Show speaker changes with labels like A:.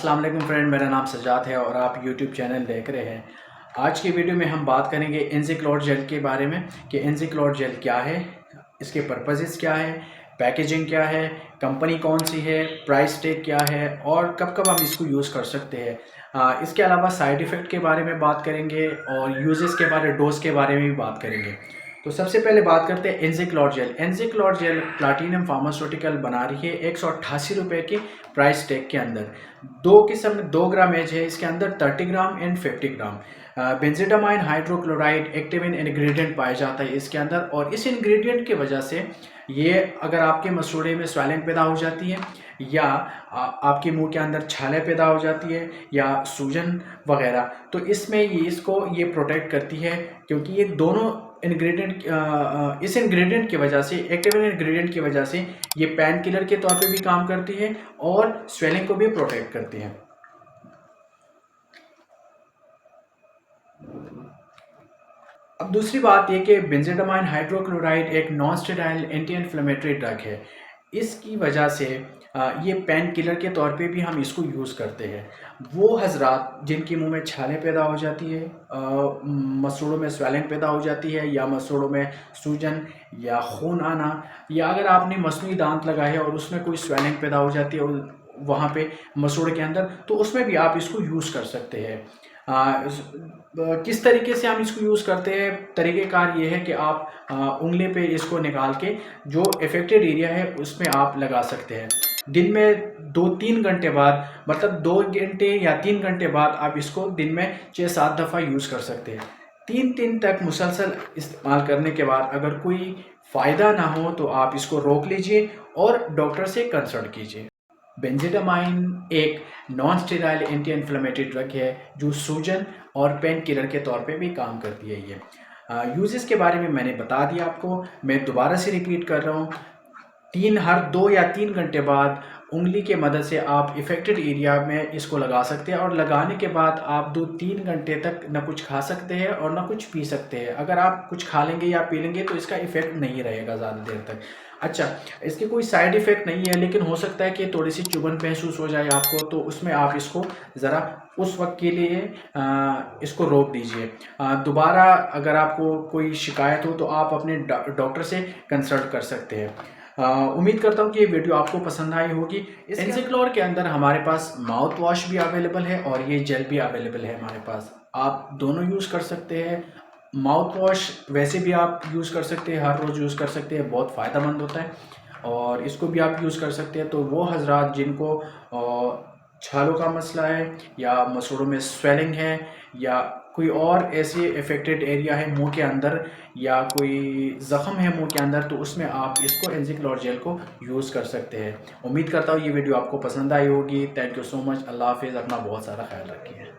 A: अस्सलाम वालेकुम फ्रेंड, मेरा नाम सजाद है और आप यूट्यूब चैनल देख रहे हैं। आज की वीडियो में हम बात करेंगे एनज़िक्लोर जेल के बारे में कि एनज़िक्लोर जेल क्या है, इसके पर्पसेस क्या है, पैकेजिंग क्या है, कंपनी कौन सी है, प्राइस टैग क्या है और कब कब हम इसको यूज़ कर सकते हैं। इसके अलावा साइड इफ़ेक्ट के बारे में बात करेंगे और यूजेस के बारे डोज के बारे में भी बात करेंगे। तो सबसे पहले बात करते हैं एनज़िक्लोर जेल। एनज़िक्लोर जेल प्लैटिनम फार्मास्यूटिकल बना रही है 188 रुपये के प्राइस टैग के अंदर। दो किस्म 2 ग्राम एज है इसके अंदर, 30 gram and 50 gram. Benzydamine hydrochloride active ingredient पाया जाता है इसके अंदर और इस इंग्रेडिएंट की वजह से ये अगर आपके मसूड़े में स्वेलिंग पैदा हो जाती है या आपके मुंह के अंदर छाले पैदा हो जाती है या सूजन वगैरह, तो इसमें ये प्रोटेक्ट करती है क्योंकि ये दोनों इंग्रेडिएंट इस इंग्रेडिएंट की वजह से, एक्टिव इंग्रेडिएंट की वजह से ये पेन किलर के तौर पे भी काम करती है और स्वेलिंग को भी प्रोटेक्ट करती है। अब दूसरी बात ये कि बेंजीडामाइन हाइड्रोक्लोराइड एक non sterile anti inflammatory drug है। इसकी वजह से ये पेन किलर के तौर पे भी हम इसको यूज़ करते हैं। वो हजरात जिनके मुंह में छाले पैदा हो जाती है, मसूड़ों में स्वेलिंग पैदा हो जाती है या मसूड़ों में सूजन या खून आना, या अगर आपने मसनूई दांत लगाए है और उसमें कोई स्वेलिंग पैदा हो जाती है वहाँ पे मसूड़े के अंदर, तो उसमें भी आप इसको यूज़ कर सकते हैं। किस तरीके से हम इसको यूज़ करते हैं, तरीक़ेकार ये है कि आप उंगली पे इसको निकाल के जो अफेक्टेड एरिया है उसमें आप लगा सकते हैं। दिन में 2-3 घंटे बाद, मतलब 2 घंटे या 3 घंटे बाद आप इसको दिन में 6-7 दफ़ा यूज़ कर सकते हैं। 3 दिन तक मुसलसल इस्तेमाल करने के बाद अगर कोई फ़ायदा ना हो तो आप इसको रोक लीजिए और डॉक्टर से कंसल्ट कीजिए। बेंजीडामाइन एक non sterile anti inflammatory drug है जो सूजन और पेन किलर के तौर पे भी काम करती है। ये यूजेस के बारे में मैंने बता दिया आपको, मैं दोबारा से रिपीट कर रहा हूँ। हर 2 या 3 घंटे बाद उंगली के मदद से आप इफ़ेक्टेड एरिया में इसको लगा सकते हैं और लगाने के बाद आप 2-3 घंटे तक ना कुछ खा सकते हैं और ना कुछ पी सकते हैं। अगर आप कुछ खा लेंगे या पी लेंगे तो इसका इफ़ेक्ट नहीं रहेगा ज़्यादा देर तक। अच्छा, इसके कोई साइड इफ़ेक्ट नहीं है, लेकिन हो सकता है कि थोड़ी सी चुभन महसूस हो जाए आपको, तो उसमें आप इसको ज़रा उस वक्त के लिए इसको रोक दीजिए। दोबारा अगर आपको कोई शिकायत हो तो आप अपने डॉक्टर से कंसल्ट कर सकते हैं। उम्मीद करता हूँ कि ये वीडियो आपको पसंद आई होगी। इस एनज़िक्लोर के अंदर हमारे पास माउथ वॉश भी अवेलेबल है और ये जेल भी अवेलेबल है हमारे पास। आप दोनों यूज़ कर सकते हैं। माउथ वॉश वैसे भी आप यूज़ कर सकते हैं, हर रोज़ यूज़ कर सकते हैं, बहुत फ़ायदेमंद होता है और इसको भी आप यूज़ कर सकते हैं। तो वो हज़रात जिनको छालों का मसला है या मसूड़ों में स्वेलिंग है या कोई और ऐसे अफेक्टेड एरिया है मुंह के अंदर या कोई ज़ख़म है मुंह के अंदर, तो उसमें आप इसको एनज़िक्लोर जेल को यूज़ कर सकते हैं। उम्मीद करता हूँ ये वीडियो आपको पसंद आई होगी। Thank you so much. अल्लाह हाफ़िज़। अपना बहुत सारा ख्याल रखिए।